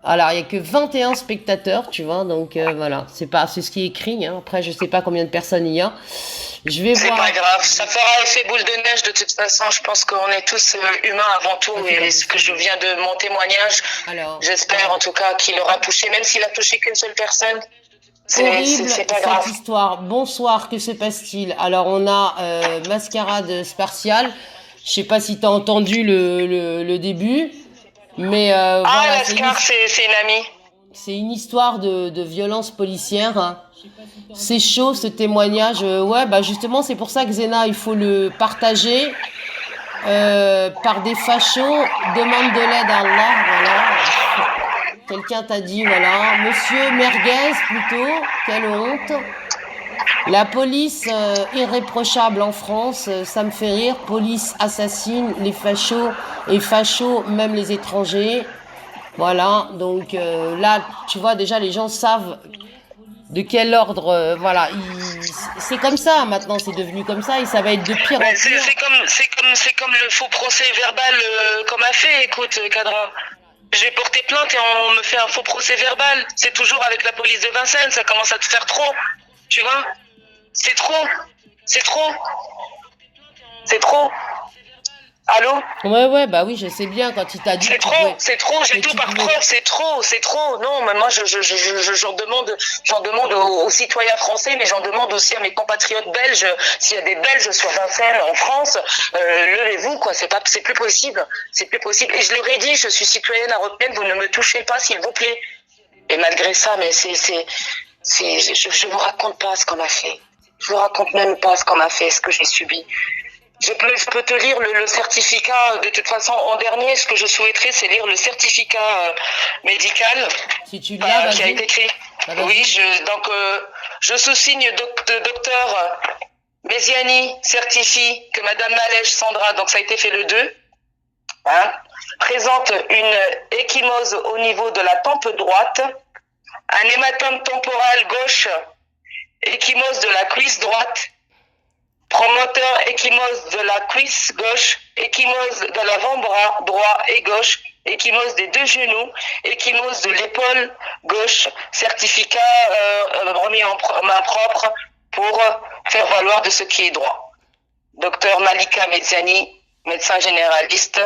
alors, il y a que 21 spectateurs, tu vois. Donc voilà, c'est ce qui est écrit. Hein. Après, je sais pas combien de personnes il y a. Je vais voir. C'est pas grave, ça fera effet boule de neige de toute façon. Je pense qu'on est tous humains avant tout. Et ce que je viens de mon témoignage, j'espère en tout cas qu'il aura touché, même s'il a touché qu'une seule personne. Horrible c'est pas grave. cette histoire. Bonsoir, que se passe-t-il? Alors on a Mascarade Spartiale. Je sais pas si tu as entendu le début, mais voilà, Lascar, c'est une amie. C'est une histoire de violence policière. Hein. C'est chaud ce témoignage. Ouais, bah justement, c'est pour ça que Zena, il faut le partager par des fachos. Demande de l'aide à Allah. Voilà. Quelqu'un t'a dit, voilà, Monsieur Merguez plutôt, quelle honte. La police irréprochable en France, ça me fait rire. Police assassine les fachos et fachos, même les étrangers. Voilà, donc là, tu vois, déjà les gens savent de quel ordre, voilà. C'est comme ça maintenant, c'est devenu comme ça et ça va être de pire en pire. C'est comme le faux procès verbal qu'on m'a fait, écoute, Kadra. J'ai porté plainte et on me fait un faux procès verbal. C'est toujours avec la police de Vincennes, ça commence à te faire trop. Tu vois? C'est trop. C'est trop. C'est trop. Allô? Ouais, bah oui, je sais bien quand il t'a dit. C'est trop, j'ai tout par preuve, c'est trop. Non, mais moi, j'en demande aux citoyens français, mais j'en demande aussi à mes compatriotes belges. S'il y a des Belges sur Vincennes, en France, levez-vous, quoi. C'est plus possible. C'est plus possible. Et je leur ai dit, je suis citoyenne européenne, vous ne me touchez pas, s'il vous plaît. Et malgré ça, mais je vous raconte pas ce qu'on a fait. Je vous raconte même pas ce qu'on a fait, ce que j'ai subi. Je peux te lire le certificat. De toute façon, en dernier, ce que je souhaiterais, c'est lire le certificat médical si tu l'as, qui a été écrit. Oui, je sous-signe docteur Méziani certifie que Madame Malèche Sandra, donc ça a été fait le 2, hein, présente une échymose au niveau de la tempe droite, un hématome temporal gauche, échymose de la cuisse droite, promoteur échymose de la cuisse gauche, échymose de l'avant-bras droit et gauche, échymose des deux genoux, échymose de l'épaule gauche, certificat remis en main propre pour faire valoir de ce qui est droit. Docteur Malika Meziani, médecin généraliste,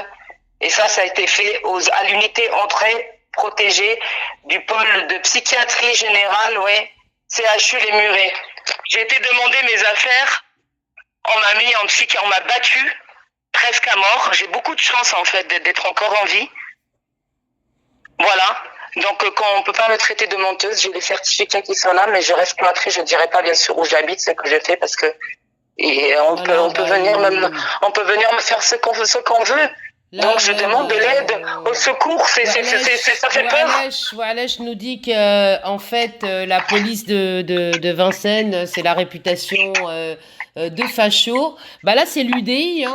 et ça a été fait à l'unité entrée protégée du pôle de psychiatrie générale, CHU Les Murets. J'ai été demander mes affaires. On m'a mis en on m'a battu presque à mort. J'ai beaucoup de chance en fait d'être encore en vie. Voilà. Donc quand on peut pas me traiter de menteuse, j'ai les certificats qui sont là, mais je reste cloîtrée. Je dirai pas bien sûr où j'habite, ce que je fais parce que on peut venir me faire ce qu'on veut. Là, donc je demande de l'aide au secours. Ça fait peur. Walech nous dit que en fait la police de Vincennes, c'est la réputation de facho. Bah là c'est l'UDI,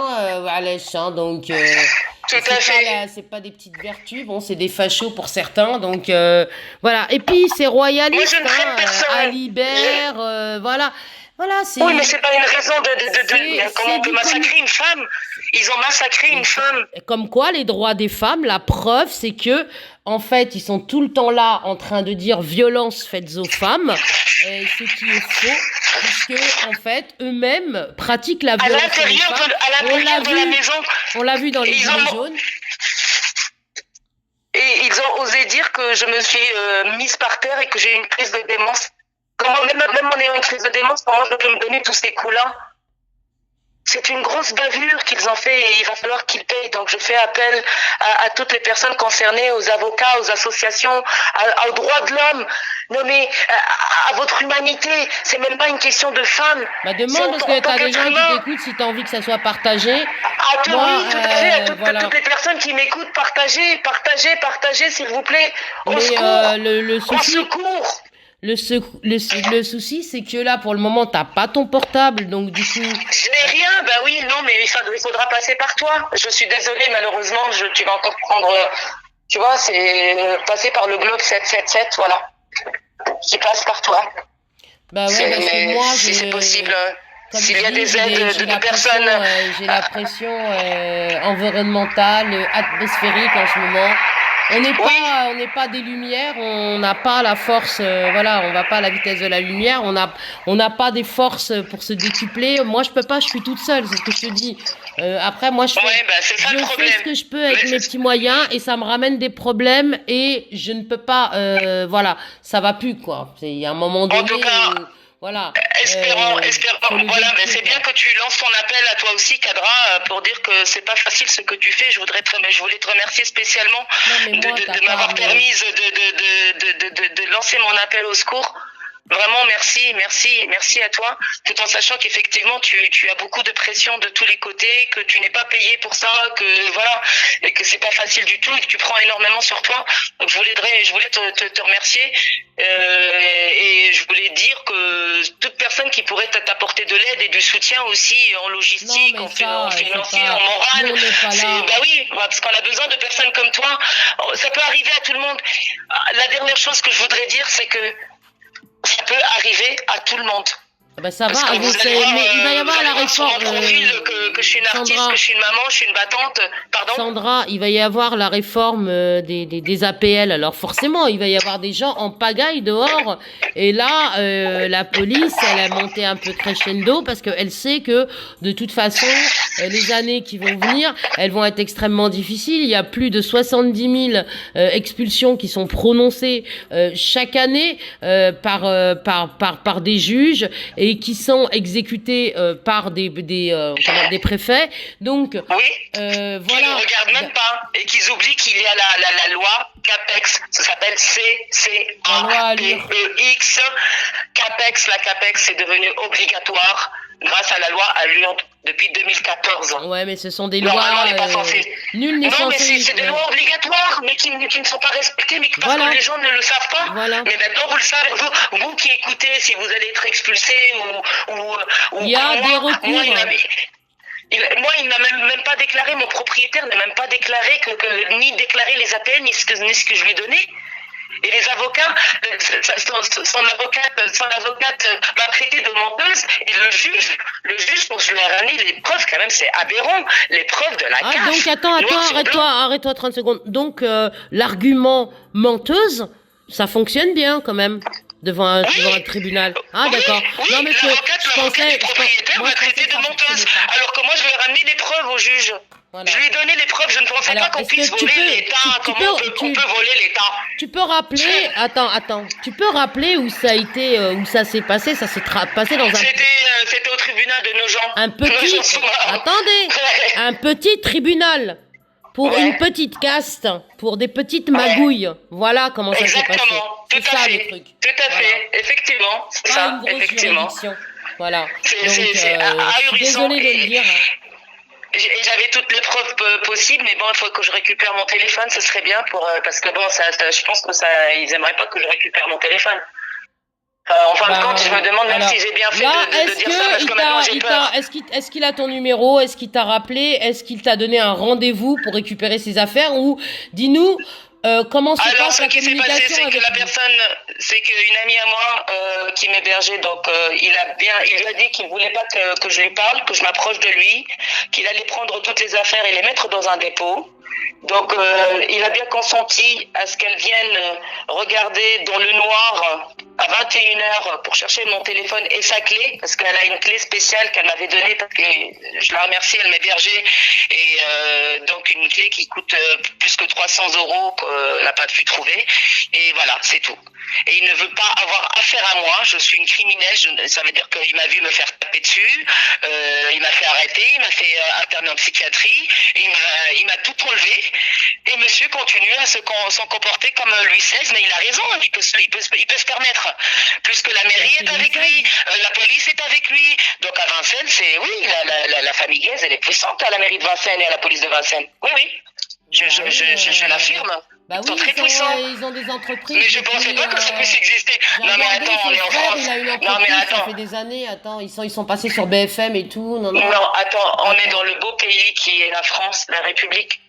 Walech, donc. Tout à fait. C'est pas des petites vertus, bon, c'est des fachos pour certains, donc voilà. Et puis c'est royaliste, Alibert, voilà. Voilà, oui, mais c'est pas une raison comment on peut massacrer une femme. Ils ont massacré une femme. Comme quoi, les droits des femmes, la preuve, c'est que, en fait, ils sont tout le temps là en train de dire violence faites aux femmes, ce qui est faux, puisque, en fait, eux-mêmes pratiquent la violence. À l'intérieur de la maison. On l'a vu dans les Gilets jaunes. Et ils ont osé dire que je me suis mise par terre et que j'ai eu une crise de démence. Comment, même en ayant une crise de démence, comment je peux me donner tous ces coups-là? C'est une grosse bavure qu'ils ont fait et il va falloir qu'ils payent. Donc je fais appel à toutes les personnes concernées, aux avocats, aux associations, aux droits de l'homme. Non mais à votre humanité, c'est même pas une question de femmes. Bah demande parce que t'as des gens qui t'écoutent si t'as envie que ça soit partagé. Tout à fait, à toutes les personnes qui m'écoutent, partagez s'il vous plaît. Au secours. Le souci, c'est que là, pour le moment, t'as pas ton portable, donc du coup... Je n'ai rien, bah oui, non, mais il faudra passer par toi. Je suis désolée, malheureusement, tu vas encore prendre Tu vois, c'est passer par le globe 777, voilà. Qui passe par toi. Bah ouais, parce que moi, Si c'est possible, comme s'il y a je dis, des aides de personnes. j'ai la pression environnementale, atmosphérique en ce moment. Oui, On n'est pas des lumières, on n'a pas la force, voilà, on va pas à la vitesse de la lumière, on n'a pas des forces pour se décupler. Moi, je peux pas, je suis toute seule, c'est ce que je te dis. Après, moi, ouais, bah, c'est ça le je fais ce problème. que je peux avec Mais mes petits moyens et ça me ramène des problèmes et je ne peux pas, voilà, ça va plus, quoi. Il y a un moment en donné tout cas, où, voilà, faut espérons. lever Voilà, le mais pied, c'est bien quoi. que tu lances ton appel à toi aussi, Kadra, pour dire que c'est pas facile ce que tu fais. Je voulais te remercier spécialement Non, mais moi, t'as de pas à m'avoir me... permis de lancer mon appel au secours. Vraiment, merci à toi, tout en sachant qu'effectivement, tu as beaucoup de pression de tous les côtés, que tu n'es pas payé pour ça, que voilà, et que c'est pas facile du tout, et que tu prends énormément sur toi. Donc, je voulais te remercier, et je voulais dire que toute personne qui pourrait t'apporter de l'aide et du soutien aussi en Non, logistique, mais en ça, c'est financier, pas... en Nous, moral, on n'est pas là. bah oui, parce qu'on a besoin de personnes comme toi. Ça peut arriver à tout le monde. La dernière chose que je voudrais dire, c'est que ça peut arriver à tout le monde. Ah ben ça Parce va, que mais il va y vous avoir allez la voir sur réforme, mon profil que je suis une artiste, Sandra. que je suis une maman, je suis une battante. Pardon? Sandra, il va y avoir la réforme des APL. Alors forcément, il va y avoir des gens en pagaille dehors. Et là, la police, elle a monté un peu crescendo parce qu'elle sait que de toute façon, les années qui vont venir, elles vont être extrêmement difficiles. Il y a plus de 70 000 expulsions qui sont prononcées chaque année par des juges et qui sont exécutées par des préfets. Donc, Oui. Qui voilà. ne regardent même pas et qu'ils oublient qu'il y a la loi CAPEX, ça s'appelle CAPEX. CAPEX, la CAPEX c'est devenu obligatoire grâce à la loi Allure depuis 2014. Ouais, mais ce sont des Normalement, lois. on n'est pas censé. Nul n'est Non, mais censé. c'est des lois obligatoires, mais qui ne sont pas respectées, mais parce Voilà. que les gens ne le savent pas. Voilà. Mais maintenant, vous le savez, vous qui écoutez, si vous allez être expulsé ou Il y a des recours. Moi, il n'a même pas déclaré, mon propriétaire n'a même pas déclaré ni déclaré les APN, ni ce que je lui ai donné. Et les avocats, son avocate m'a traité de menteuse, et le juge, quand je lui ai ramené les preuves, quand même, c'est aberrant, les preuves de la CAF. Donc attends, arrête-toi 30 secondes. Donc l'argument menteuse, ça fonctionne bien quand même devant un tribunal. Ah oui, d'accord. Oui, Non mais l'avocat du propriétaire m'a traité de menteuse, alors que moi je lui ai ramené les preuves au juge. Voilà. Je lui ai donné les preuves, je ne pensais pas qu'on puisse voler l'État, on peut voler l'État. Tu peux rappeler, attends, tu peux rappeler où ça a été, où ça s'est passé, ça s'est passé dans un... C'était au tribunal de Nogent. Attendez, un petit tribunal pour une petite caste, pour des petites magouilles. Voilà comment ça s'est passé. C'est ça le truc. Tout à fait, effectivement, c'est ça, une grosse effectivement. Voilà. Donc, C'est je suis ahurissant. désolée de le dire. J'avais toutes les preuves possibles, mais bon, il faut que je récupère mon téléphone, ce serait bien parce que bon, je pense que ils aimeraient pas que je récupère mon téléphone. En fin de compte, je me demande même si j'ai bien fait de dire ça, parce que maintenant j'ai peur. Est-ce qu'il a ton numéro? Est-ce qu'il t'a rappelé? Est-ce qu'il t'a donné un rendez-vous pour récupérer ses affaires? Ou dis-nous comment se passe la communication avec lui? C'est qu'une amie à moi qui m'hébergeait, donc il lui a dit qu'il voulait pas que je lui parle, que je m'approche de lui, qu'il allait prendre toutes les affaires et les mettre dans un dépôt. Donc il a bien consenti à ce qu'elle vienne regarder dans le noir à 21h pour chercher mon téléphone et sa clé, parce qu'elle a une clé spéciale qu'elle m'avait donnée, parce que je la remercie, elle m'hébergeait, et donc une clé qui coûte plus que 300 € qu'elle n'a pas pu trouver, et voilà, c'est tout. Et il ne veut pas avoir affaire à moi, je suis une criminelle, ça veut dire qu'il m'a vu me faire taper dessus, il m'a fait arrêter, il m'a fait interner en psychiatrie, il m'a tout enlevé, et monsieur continue à s'en comporter comme Louis XVI, mais il a raison, il peut se permettre, puisque la mairie est avec lui, la police est avec lui, donc à Vincennes, la famille Guez, elle est puissante à la mairie de Vincennes et à la police de Vincennes. Oui, je l'affirme. Bah Ils sont oui, très puissants. Ils ont des entreprises. Mais je pensais pas que ça puisse exister. Non mais attends, on est en France. Il a une entreprise, Non mais attends. Ça fait des années. Attends, ils sont passés sur BFM et tout. Non, attends, on est dans le beau pays qui est la France, la République.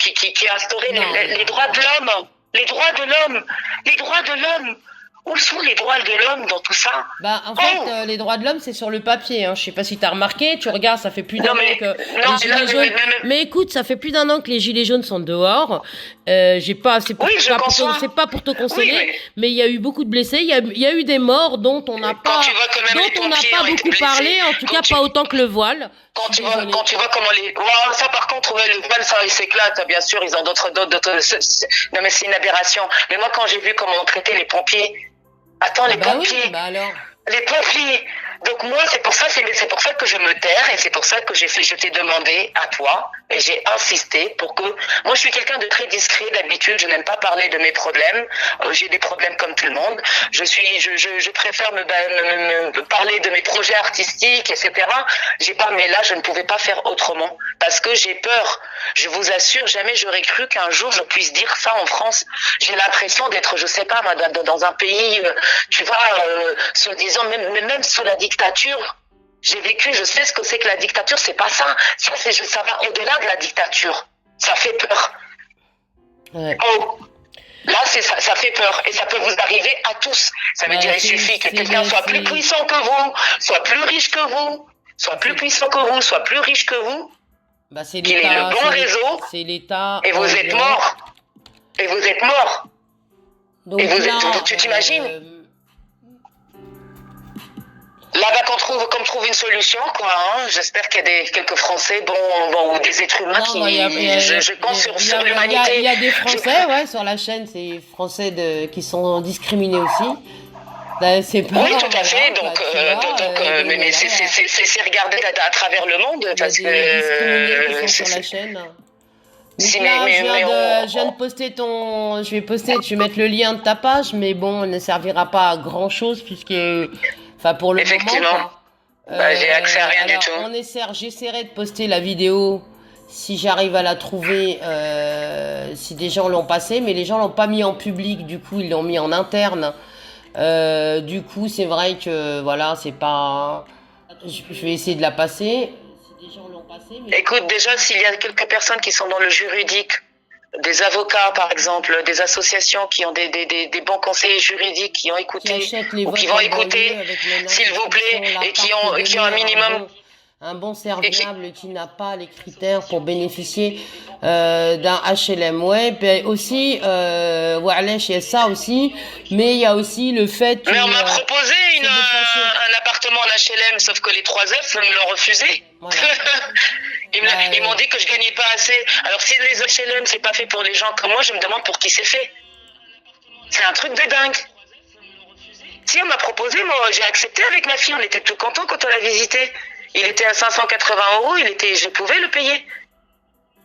qui a instauré Non, les droits de l'homme. Les droits de l'homme. Les droits de l'homme. Où sont les droits de l'homme dans tout ça? Bah, en fait, les droits de l'homme, c'est sur le papier. Hein. Je sais pas si t'as remarqué. Tu regardes, ça fait plus d'un Non, mais, an que non, les mais gilets là, jaunes. Mais écoute, ça fait plus d'un an que les gilets jaunes sont dehors. J'ai pas, c'est Oui, je conçois. c'est pas pour te consoler, Oui, mais il y a eu beaucoup de blessés. Il y a eu des morts dont on n'a Quand pas, tu vois que même les dont on n'a pompiers pas ont été beaucoup blessés, parlé. En tout quand cas, tu- pas autant que le voile. Quand Je suis tu vois, désolée. quand tu vois comment les, ouais, ça par contre, ouais, le voile, ça, ils s'éclatent, bien sûr, ils ont non mais c'est une aberration. Mais moi, quand j'ai vu comment on traitait les pompiers, attends, les Bah pompiers, oui, bah alors. les pompiers. Donc moi, c'est pour ça que je me terre et c'est pour ça que je t'ai demandé à toi et j'ai insisté pour que, moi je suis quelqu'un de très discret d'habitude, je n'aime pas parler de mes problèmes, j'ai des problèmes comme tout le monde, je préfère me parler de mes projets artistiques, etc. Mais là je ne pouvais pas faire autrement parce que j'ai peur. Je vous assure, jamais j'aurais cru qu'un jour je puisse dire ça en France. J'ai l'impression d'être, je sais pas, dans un pays, tu vois, soi-disant, même sous la dictature. J'ai vécu, je sais ce que c'est que la dictature, c'est pas ça. Ça va au-delà de la dictature. Ça fait peur. Ouais. Oh, là, ça fait peur. Et ça peut vous arriver à tous. Ça veut Ouais, dire, il suffit que quelqu'un soit plus puissant que vous, soit plus riche que vous, soit plus puissant que vous, soit plus riche que vous, Bah, c'est qu'il ait l'État. le bon réseau, C'est l'État. et vous êtes mort. Et vous êtes mort. Donc Et vous là, tu t'imagines Là-bas qu'on trouve une solution, quoi. Hein. J'espère qu'il y a quelques Français, ou des êtres humains Non, je pense sur l'humanité. Il y a des Français, ouais, sur la chaîne, c'est Français qui sont discriminés aussi. Là, c'est pas Oui, tout à fait. voilà, Donc, mais mais c'est regardé à travers le monde parce il y a des discriminés qui sont sur la que. chaîne. Si, Donc là, mais je viens de poster je vais poster, je vais mettre le lien de ta page, mais bon, elle ne servira pas à grand chose puisque, enfin, pour le Effectivement. moment, quoi. Bah, j'ai accès à rien du alors, tout. j'essaierai de poster la vidéo si j'arrive à la trouver, si des gens l'ont passée, mais les gens l'ont pas mis en public, du coup, ils l'ont mis en interne. Du coup, c'est vrai que, voilà, c'est pas, je vais essayer de la passer. Si des gens l'ont passée, mais... Écoute, déjà, s'il y a quelques personnes qui sont dans le juridique, des avocats, par exemple, des associations qui ont des bons conseillers juridiques qui ont écouté ou qui vont écouter, s'il vous plaît, et qui ont un minimum. Un bon serviable qui n'a pas les critères pour bénéficier d'un HLM. Ouais, puis aussi, il y a ça aussi, mais il y a aussi le fait... Mais on m'a proposé un appartement en HLM, sauf que les 3 F me l'ont refusé. Voilà. Ils m'ont dit que je gagnais pas assez. Alors si les HLM, c'est pas fait pour les gens comme moi, je me demande pour qui c'est fait. C'est un truc de dingue. Si on m'a proposé, moi j'ai accepté avec ma fille, on était tout contents quand on l'a visité. Il était à 580 €, je pouvais le payer.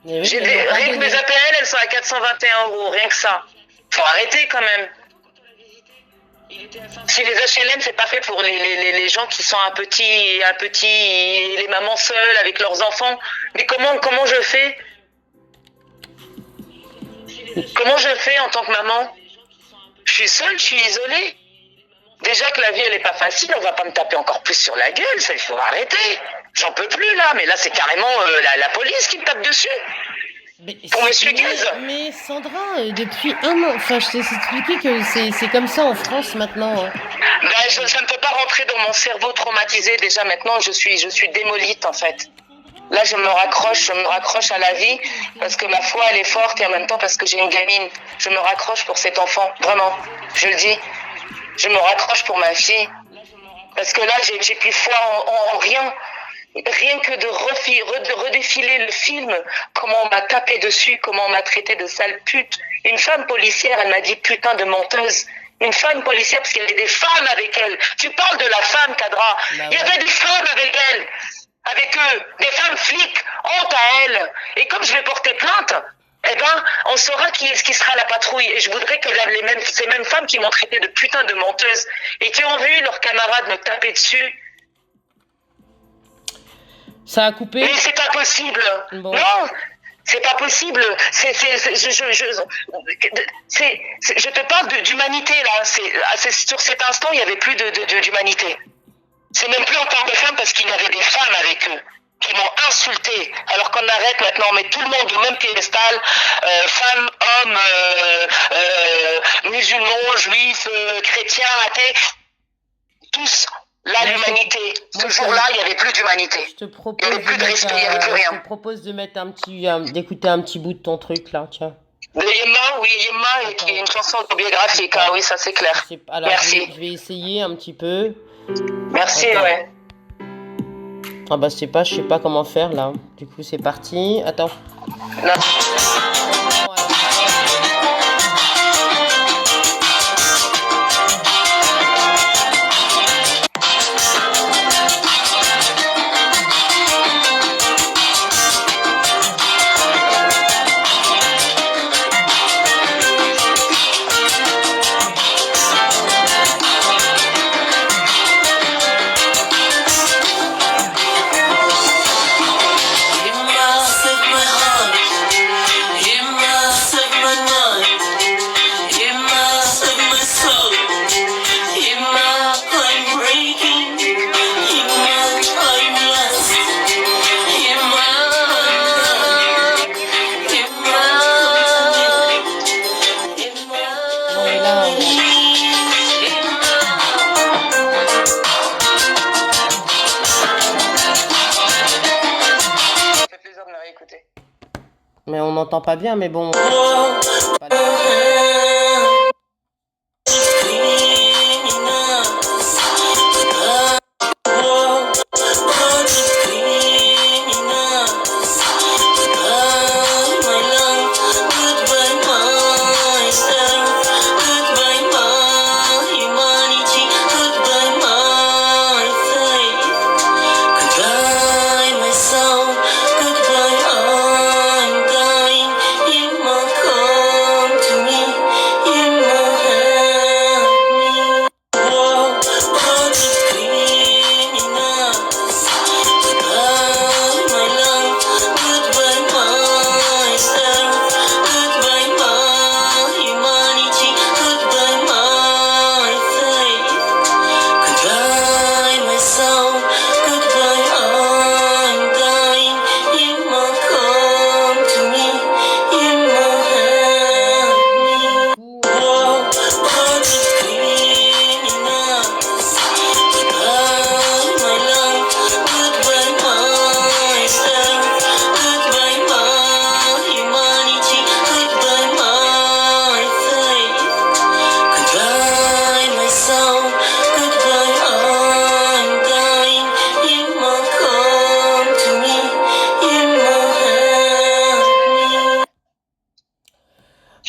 Oui, rien que mes APL, elles sont à 421 €, rien que ça. Faut arrêter quand même. Si les HLM, c'est pas fait pour les gens qui sont un petit, les mamans seules avec leurs enfants. Mais comment je fais? Comment je fais en tant que maman? Je suis seule, je suis isolée. Déjà que la vie, elle est pas facile, on va pas me taper encore plus sur la gueule, ça, il faut arrêter. J'en peux plus, là, mais là, c'est carrément la police qui me tape dessus. Pour Monsieur Gaz. Mais Sandra, depuis un an, enfin, je t'ai expliqué que c'est comme ça en France maintenant. Hein. Ben, ça ne peut pas rentrer dans mon cerveau traumatisé. Déjà, maintenant, je suis démolite, en fait. Là, je me raccroche à la vie, parce que ma foi, elle est forte, et en même temps, parce que j'ai une gamine. Je me raccroche pour cet enfant, vraiment, je le dis. Je me raccroche pour ma fille. Parce que là, j'ai plus foi en rien. Rien que de redéfiler le film, comment on m'a tapé dessus, comment on m'a traité de sale pute. Une femme policière, elle m'a dit putain de menteuse. Une femme policière, parce qu'il y avait des femmes avec elle. Tu parles de la femme, Kadra. Bah ouais. Il y avait des femmes avec elle. Avec eux. Des femmes flics. Honte à elles. Et comme je vais porter plainte, eh ben, on saura qui sera la patrouille. Et je voudrais que ces mêmes femmes qui m'ont traité de putain de menteuse et qui ont vu leurs camarades me taper dessus. Ça a coupé? Mais c'est pas possible. Bon. Non, c'est pas possible. Je te parle d'humanité là. Sur cet instant, il y avait plus d'humanité. C'est même plus en tant que femme parce qu'il y avait des femmes avec eux. qui m'ont insulté, alors qu'on arrête maintenant, on met tout le monde au même piédestal, femmes, hommes, musulmans, juifs, chrétiens, athées, tous. Là, l'humanité. Ce jour-là, il n'y avait plus d'humanité. Je te propose Il n'y avait plus de respect, il n'y avait plus rien. Je te propose de mettre d'écouter un petit bout de ton truc là, tiens. De Yemma, oui, Yemma, qui est une chanson autobiographique, ah oui, ça c'est clair. Alors, merci. Je vais essayer un petit peu. Merci, Attends. ouais. Ah bah je sais pas comment faire là. Du coup c'est parti. Attends. Non. Mais on n'entend pas bien, mais bon.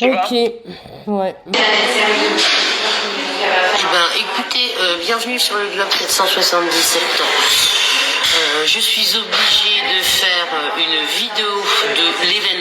Ok, ouais. Eh ben, écoutez, bienvenue sur le Globe 777. Je suis obligée de faire une vidéo de l'événement.